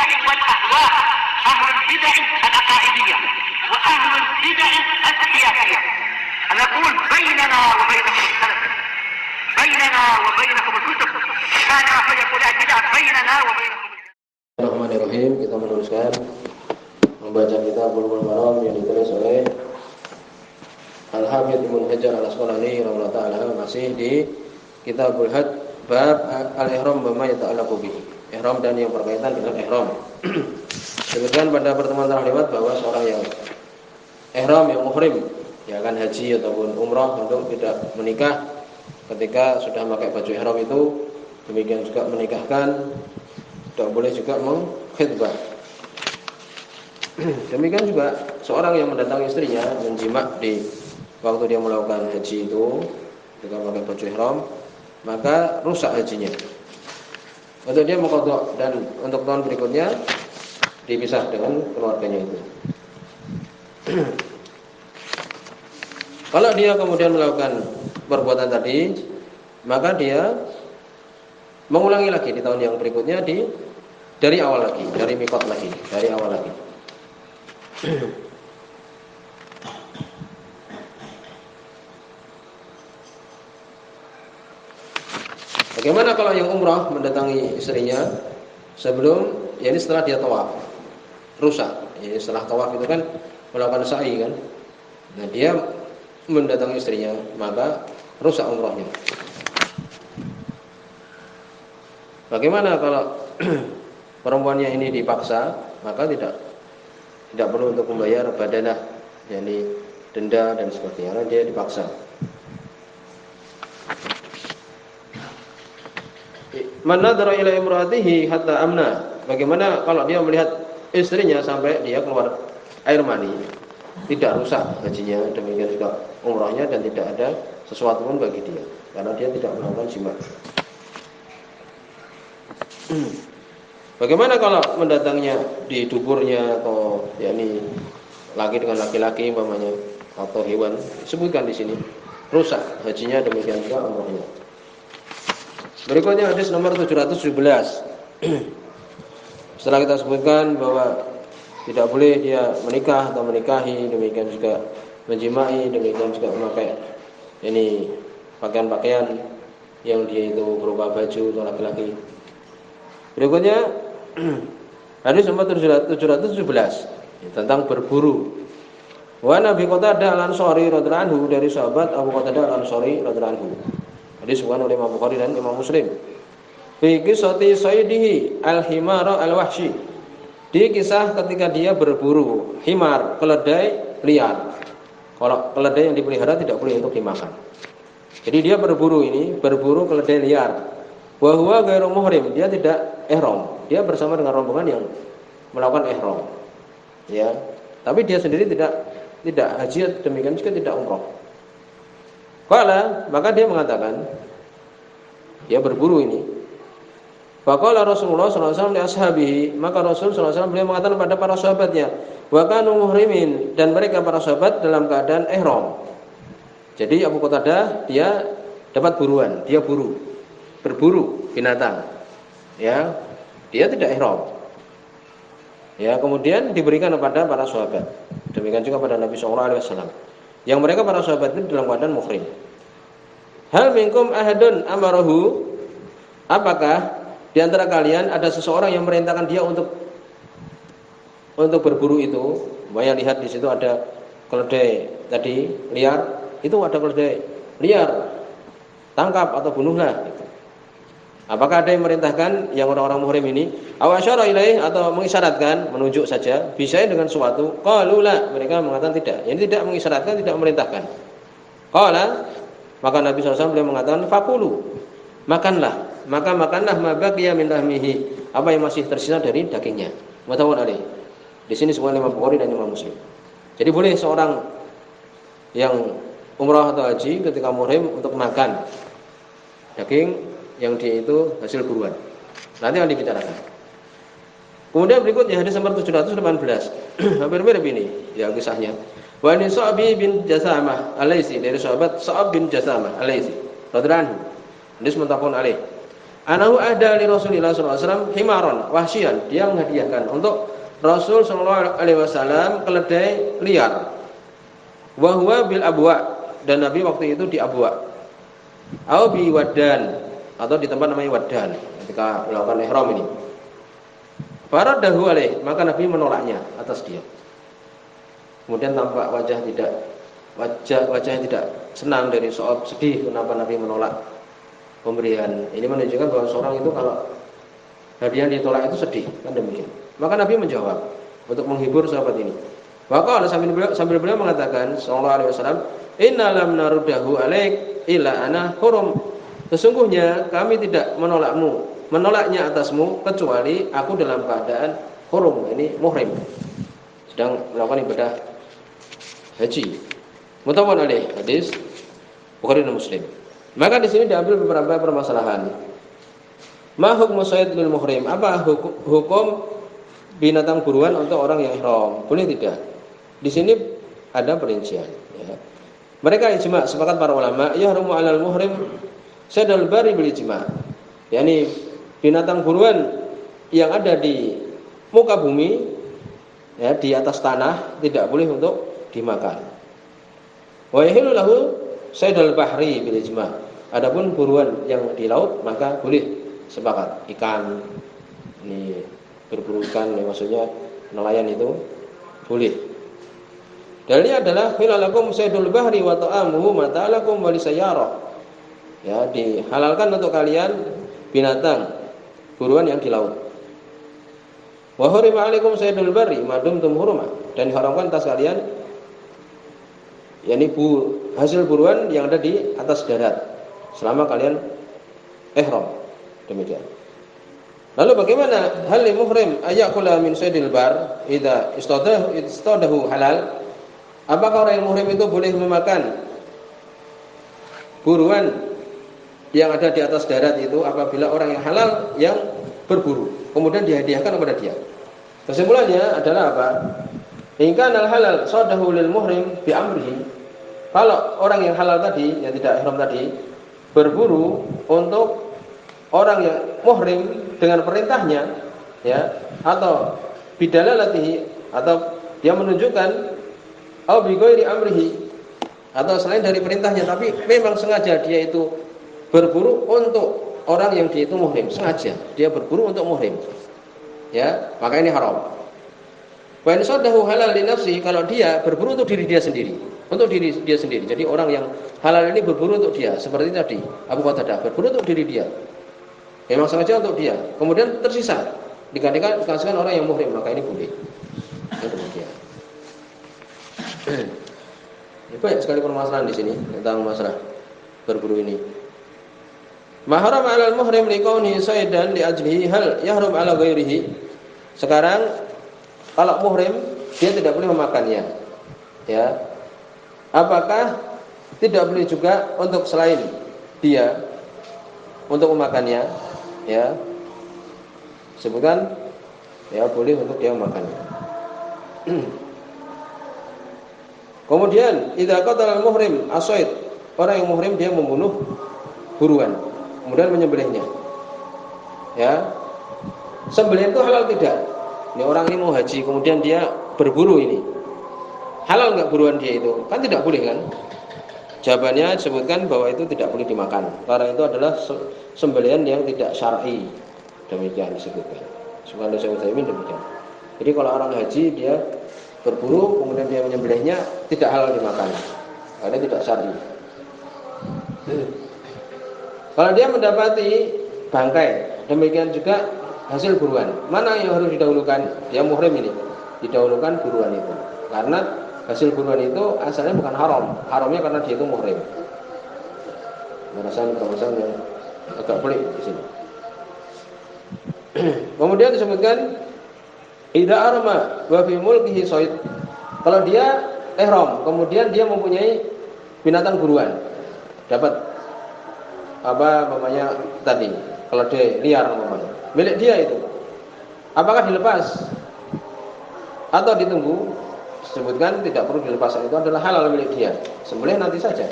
البدع والأهواء، أهل البدع العقائدية وأهل البدع السياسية. نقول بيننا وبينكم السلف، بيننا وبينكم الكتب، كان فيقول البدع بيننا وبينكم. Bismillahirrahmanirrahim. Kita meneruskan membaca kitab Bulughul Maram yang ditulis oleh Al-Hafidz Ibnu Hajar Al-Asqalani rahimahullah taala, masih di Kitabul Hajj bab al-ihram wa ma yata'allaqu bihi. Ihram dan yang berkaitan dengan ihram. Sebutkan pada pertemuan terakhir bahwa seorang yang ihram, yang muhrim, ya kan haji ataupun umrah, untuk tidak menikah ketika sudah memakai baju ihram itu. Demikian juga menikahkan, tidak boleh juga mengkhitbah. Demikian juga seorang yang mendatangi istrinya menjima di waktu dia melakukan haji itu ketika memakai baju ihram, maka rusak hajinya. Untuk dia mengqadha dan untuk tahun berikutnya dipisah dengan keluarganya itu. Kalau dia kemudian melakukan perbuatan tadi, maka dia mengulangi lagi di tahun yang berikutnya dari awal lagi, dari miqat lagi, dari awal lagi. Bagaimana kalau yang umrah mendatangi istrinya sebelum, yakni setelah dia tawaf, rusak. Ya, setelah tawaf itu kan melakukan sa'i kan. Nah, dia mendatangi istrinya, maka rusak umrahnya. Bagaimana kalau perempuannya ini dipaksa, maka tidak perlu untuk membayar badanah, yakni denda dan sebagainya, karena dia dipaksa. Man nadhara ila imraatihi hatta amna. Bagaimana kalau dia melihat istrinya sampai dia keluar air mani, tidak rusak hajinya, demikian juga umrahnya, dan tidak ada sesuatu pun bagi dia karena dia tidak melakukan jima. Bagaimana kalau mendatangnya di duburnya, atau yakni laki dengan laki-laki umpamanya, atau hewan, sebutkan di sini, rusak hajinya, demikian juga umrahnya. Berikutnya hadis nomor 717. Setelah kita sebutkan bahwa tidak boleh dia menikah atau menikahi, demikian juga menjimai, demikian juga memakai ini pakaian-pakaian yang dia itu berupa baju untuk laki-laki. Berikutnya hadis nomor 717 tentang berburu. Wa Nabi Qatadah Al-Ansari radhiyallahu anhu, dari sahabat Abu Qatadah Al-Ansari radhiyallahu anhu. Hadis disebutkan oleh Imam Bukhari dan Imam Muslim. Fi qissati saydihi al-himara al-wahshi. Di kisah ketika dia berburu himar, keledai liar. Kalau keledai yang dipelihara tidak boleh untuk dimakan. Jadi dia berburu keledai liar. Wa huwa ghairu muhrim, dia tidak ihram. Dia bersama dengan rombongan yang melakukan ihram. Ya. Tapi dia sendiri tidak haji, demikian juga tidak umrah. Maka dia mengatakan, dia berburu ini. Faqala Rasulullah sallallahu alaihi wasallam li ashabihi, maka Rasul sallallahu alaihi wasallam beliau mengatakan pada para sahabatnya, wa kanu muhrimin, dan mereka para sahabat dalam keadaan ihram. Jadi Abu Qatadah dia dapat buruan, dia berburu binatang. Ya, dia tidak ihram. Ya, kemudian diberikan kepada para sahabat. Demikian juga pada Nabi sallallahu alaihi wasallam. Yang mereka para sahabat itu dalam keadaan muhrim. Hal minkum ahadun amarahu, apakah di antara kalian ada seseorang yang merintahkan dia untuk berburu itu? Banyak lihat di situ ada keledai tadi liar, itu ada keledai liar, tangkap atau bunuhlah. Apakah ada yang merintahkan yang orang-orang muhrim ini? Aw asyara ilaih, atau mengisyaratkan, menunjuk saja, bisa dengan suatu? Qalu la, mereka mengatakan tidak. Ini tidak mengisyaratkan, tidak memerintahkan. Qala, maka Nabi SAW beliau mengatakan, fakulu, makanlah, maka makanlah ma baqiya min lahmihi, apa yang masih tersisa dari dagingnya. Muttafaqun alaih. Di sini semua Imam Bukhari dan Imam Muslim. Jadi boleh seorang yang umrah atau haji ketika muhrim untuk makan daging yang dia itu hasil buruan. Nanti akan dibicarakan. Kemudian berikutnya hadis nomor 718. Hampir mirip ini ya kisahnya. Wa ni Sa'b bin Jasamah Al-Laitsi, dari sahabat Sa'b bin Jasamah Al-Laitsi radhiyallahu anhu. Hadis muttafaqun alaih. Anahu ada li Rasulillah sallallahu alaihi wasallam himaron wahsyian, dia menghadiahkan untuk Rasul sallallahu alaihi wasallam keledai liar. Wa huwa bil abwa, dan Nabi waktu itu di Abwa. Au bi Wadan, atau di tempat namanya Wadan ketika melakukan ihram ini. Faradahu alaih, maka Nabi menolaknya atas dia. Kemudian tampak wajah yang tidak senang dari Shu'aib, sedih kenapa Nabi menolak pemberian. Ini menunjukkan bahwa seorang itu kalau hadiah ditolak itu sedih, kan demikian. Maka Nabi menjawab untuk menghibur sahabat ini. Maka sambil beliau mengatakan sallallahu alaihi wasallam, "Inna lam naruddahu alaik illa ana hurum." Sesungguhnya kami tidak menolaknya atasmu kecuali aku dalam keadaan hurum, ini muhrim, sedang melakukan ibadah haji. Muttafaqun alaih, hadis Bukhari dan Muslim. Maka di sini diambil beberapa permasalahan. Ma hukmu sayd lil muhrim? Apa hukum binatang buruan untuk orang yang ihram? Boleh tidak? Di sini ada perincian, ya. Mereka ijma, sepakat para ulama, yahrumu 'alal muhrim saydul bari bil ijma. Yani binatang buruan yang ada di muka bumi, ya, di atas tanah tidak boleh untuk dimakan. Wa yahilu lahu saydul bahri bil ijma. Adapun buruan yang di laut maka boleh, sepakat. Ikan, ini berburu ikan, maksudnya nelayan itu boleh. Dalilnya adalah hilalakum saydul bahri wa ta'amuhu mata'alakum wa lisayyarah. Ya, dihalalkan untuk kalian binatang buruan yang di laut. Wa hurima 'alaikum saydul barri ma dumtum hurma, dan diharamkan atas kalian yakni hasil buruan yang ada di atas darat selama kalian ihram. Demikian. Lalu bagaimana hal muhrim ayakula min saydil bar idza istadahu halal? Apakah orang yang muhrim itu boleh memakan buruan yang ada di atas darat itu apabila orang yang halal yang berburu kemudian dihadiahkan kepada dia? Kesimpulannya adalah apa? In kana halal sadahu lil muhrim bi amrihi. Kalau orang yang halal tadi, yang tidak ihram tadi, berburu untuk orang yang muhrim dengan perintahnya, ya, atau bidalalatihi, atau dia menunjukkan au bi ghairi amrihi, atau selain dari perintahnya tapi memang sengaja dia itu berburu untuk orang yang dia itu muhrim, sengaja dia berburu untuk muhrim, ya, maka ini haram. Wa in sadahu halal li nafsi, kalau dia berburu untuk diri dia sendiri, untuk diri dia sendiri. Jadi orang yang halal ini berburu untuk dia, seperti tadi Abu Qatadah berburu untuk diri dia, memang sengaja untuk dia, kemudian tersisa dikasihkan orang yang muhrim, maka ini boleh. Itu demikian. Banyak sekali permasalahan di sini tentang masalah berburu ini. Mahram 'alal muhrim liqaunihi saydan li ajlihi hal yahrum 'ala ghairihi. Sekarang kalau muhrim dia tidak boleh memakannya, ya. Apakah tidak boleh juga untuk selain dia untuk memakannya, ya? Sebutkan, ya, boleh untuk dia memakannya. Kemudian idza qatala al-muhrim as-sayd, orang yang muhrim dia membunuh buruan, kemudian menyembelihnya. Ya. Sembelihan itu halal tidak? Ini orang ini mau haji, kemudian dia berburu ini. Halal enggak buruan dia itu? Kan tidak boleh, kan? Jawabannya disebutkan bahwa itu tidak boleh dimakan, karena itu adalah sembelihan yang tidak syar'i. Demikian disebutkan. Subhanallah demikian. Jadi kalau orang haji dia berburu kemudian dia menyembelihnya tidak halal dimakan, karena tidak syar'i. Kalau dia mendapati bangkai, demikian juga hasil buruan, mana yang harus didahulukan? Dia muhrim ini, didahulukan buruan itu, karena hasil buruan itu asalnya bukan haram, haramnya karena dia itu muhrim. Permasalahan yang agak pelik di sini. Kemudian disebutkan idza arma wa fi mulkihi sayd. Kalau dia ihram, kemudian dia mempunyai binatang buruan, dapat apa namanya tadi, kalau dia liar namanya, milik dia itu, apakah dilepas atau ditunggu? Disebutkan tidak perlu dilepas, itu adalah halal milik dia, sembelih nanti saja.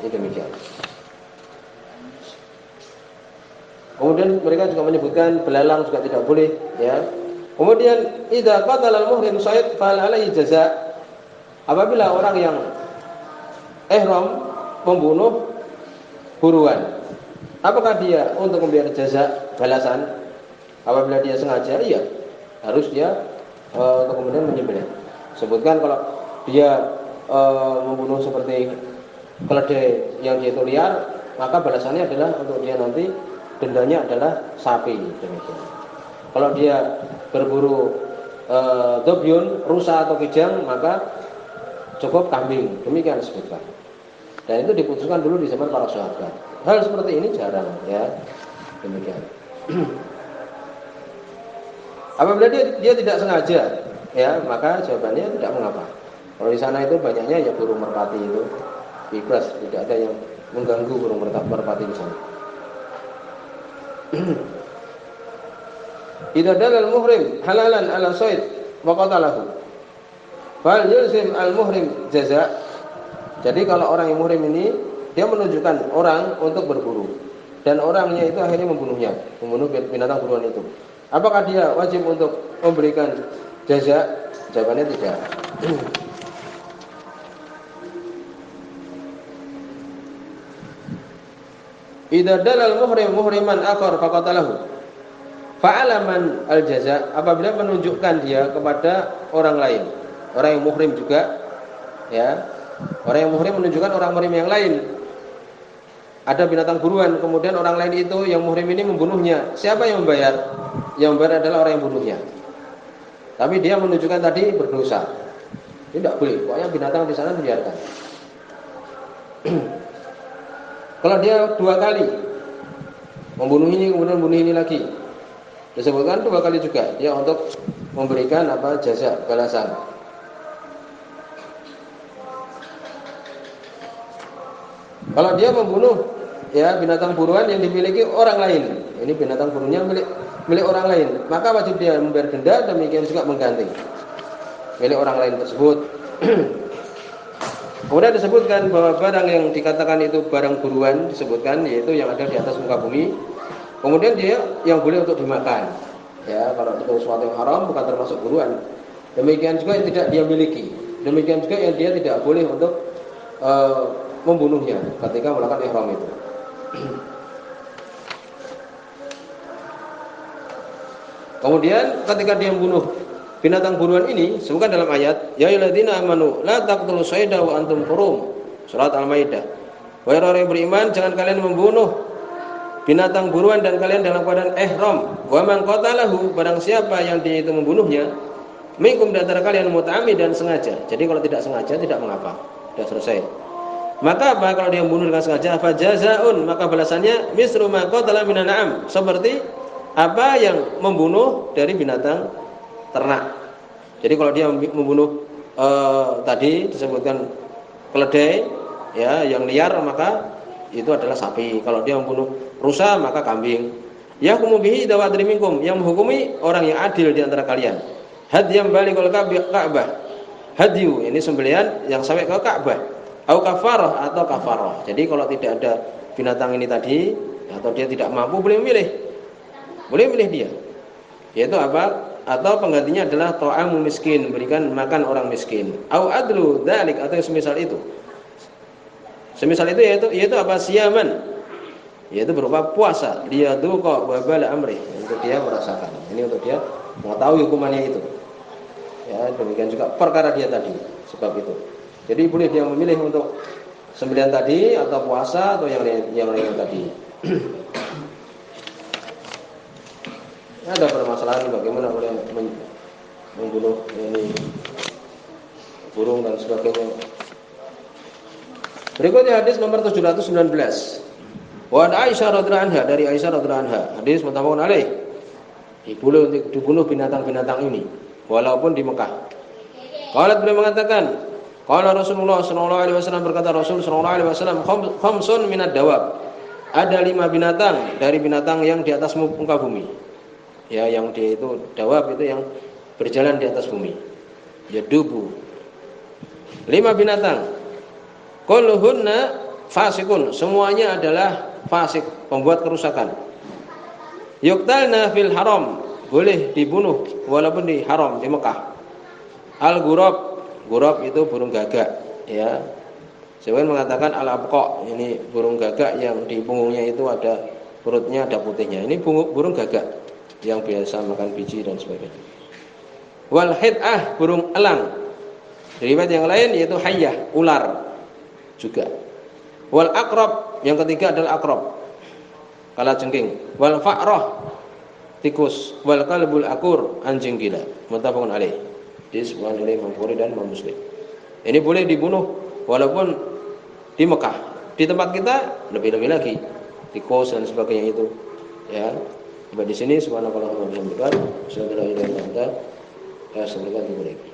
Ini demikian. Kemudian mereka juga menyebutkan belalang juga tidak boleh, ya. Kemudian idza qatala al-muhrim sayd fal alaihi jaza. Apabila orang yang ihram membunuh buruan, apakah dia untuk membayar jaza balasan? Apabila dia sengaja, iya, harus dia untuk kemudian menyembelih. Sebutkan kalau dia membunuh seperti keledai yang dia itu liar, maka balasannya adalah untuk dia nanti dendanya adalah sapi, demikian. Kalau dia berburu dobyun, rusa atau kijang, maka cukup kambing, demikian disebutkan. Dan itu diputuskan dulu di zaman para sahabat. Hal seperti ini jarang, ya, demikian. Apabila dia tidak sengaja, ya, maka jawabannya tidak mengapa. Kalau di sana itu banyaknya ya burung merpati itu bebas, tidak ada yang mengganggu burung merpati di sana. Idza dalal muhrim halalan ala sayd wa qatalahu fal yulzim al muhrim jaza. Jadi kalau orang yang muhrim ini dia menunjukkan orang untuk berburu dan orangnya itu akhirnya membunuh binatang buruan itu. Apakah dia wajib untuk memberikan jaza? Jawabannya tidak. Idza dalal muhriman akhar faqatalahu fa'alaman al jaza. Apabila menunjukkan dia kepada orang lain, orang yang muhrim juga, ya, orang yang muhrim menunjukkan orang muhrim yang lain, ada binatang buruan, kemudian orang lain itu yang muhrim ini membunuhnya, siapa yang membayar? Yang membayar adalah orang yang bunuhnya. Tapi dia menunjukkan tadi berdosa, tidak boleh, pokoknya binatang di sana dibiarkan. Kalau dia 2 kali membunuh ini kemudian membunuh ini lagi, disebutkan 2 kali juga dia untuk memberikan jaza balasan. Kalau dia membunuh, ya, binatang buruan yang dimiliki orang lain, ini binatang buruannya milik orang lain, maka wajib dia membayar denda, demikian juga mengganti milik orang lain tersebut. Kemudian disebutkan bahwa barang yang dikatakan itu barang buruan, disebutkan yaitu yang ada di atas muka bumi. Kemudian dia yang boleh untuk dimakan. Ya, kalau itu sesuatu yang haram bukan termasuk buruan. Demikian juga yang tidak dia miliki. Demikian juga yang dia tidak boleh untuk membunuhnya ketika melakukan ihram itu. Kemudian ketika dia membunuh binatang buruan ini, sebutkan dalam ayat, ya ayyuhalladzina amanu la taqtulus sayda wa antum hurum. Surat Al-Maidah. Wahai orang yang beriman, jangan kalian membunuh binatang buruan dan kalian dalam keadaan ihram. Wa man qatalahu, barang siapa yang dia itu membunuhnya, minkum di antara kalian muta'ammid dan sengaja. Jadi kalau tidak sengaja tidak mengapa. Sudah selesai. Maka apa kalau dia membunuh dengan sengaja? Fa jazaa'un, maka balasannya misru ma qatala minan na'am, seperti apa yang membunuh dari binatang ternak. Jadi kalau dia membunuh tadi disebutkan keledai, ya, yang liar, maka itu adalah sapi. Kalau dia membunuh rusa, maka kambing. Yahkumu bihi idza wadri minkum, yang menghukumi orang yang adil di antara kalian. Hadiyam baligul Ka'bah. Hadyu ini sembelihan yang sampai ke Ka'bah. Au kafarah atau kafarah. Jadi kalau tidak ada binatang ini tadi atau dia tidak mampu, boleh memilih. Boleh milih dia. Yaitu apa? Atau penggantinya adalah ta'amul miskin, berikan makan orang miskin. Au adlu dzalik, atau semisal itu. Semisal itu yaitu apa? Siyaman. Yaitu berupa puasa. Dia duqa wa bala amri, untuk dia merasakan. Ini untuk dia mengetahui hukumannya itu. Ya, demikian juga perkara dia tadi, sebab itu. Jadi boleh dia memilih untuk sembelihan tadi atau puasa atau yang lain tadi. Ada permasalahan bagaimana boleh membunuh ini burung dan sebagainya. Berikutnya hadis nomor 719. Wa Aisyah radhiyallahu anha, dari Aisyah radhiyallahu anha, hadis muttafaqun alaih. Boleh untuk dibunuh binatang-binatang ini walaupun di Mekah. Qalat, beliau mengatakan, qala Rasulullah sallallahu alaihi wasallam, berkata Rasul sallallahu alaihi wasallam, khamsun minad dawab. Ada 5 binatang dari binatang yang di atas muka bumi. Ya, yang dia itu dawab itu yang berjalan di atas bumi. Ya, dubu. 5 binatang. Kulluhunna fasikun, semuanya adalah fasik, pembuat kerusakan. Yuqtalna fil haram, boleh dibunuh walaupun di haram di Mekah. Al-ghurab itu burung gagak, ya. Sebagian mengatakan al-abqa, ini burung gagak yang di punggungnya itu ada perutnya ada putihnya. Ini burung gagak yang biasa makan biji dan sebagainya. Wal hid'ah, burung elang. Riwayat yang lain yaitu hayyah, ular juga. Wal aqrab, yang ketiga adalah aqrab, kalajengking. Wal fa'rah, tikus. Wal kalbul akur, anjing gila. Muttafaqun alaih. Disebutkan oleh Imam Bukhari dan Imam Muslim. Ini boleh dibunuh walaupun di Mekah. Di tempat kita lebih-lebih lagi, tikus dan sebagainya itu. Ya. Sampai di sini subhanallah wa bihamdihi. Asyhadu an la ilaha illa anta astaghfiruka wa atubu ilaik.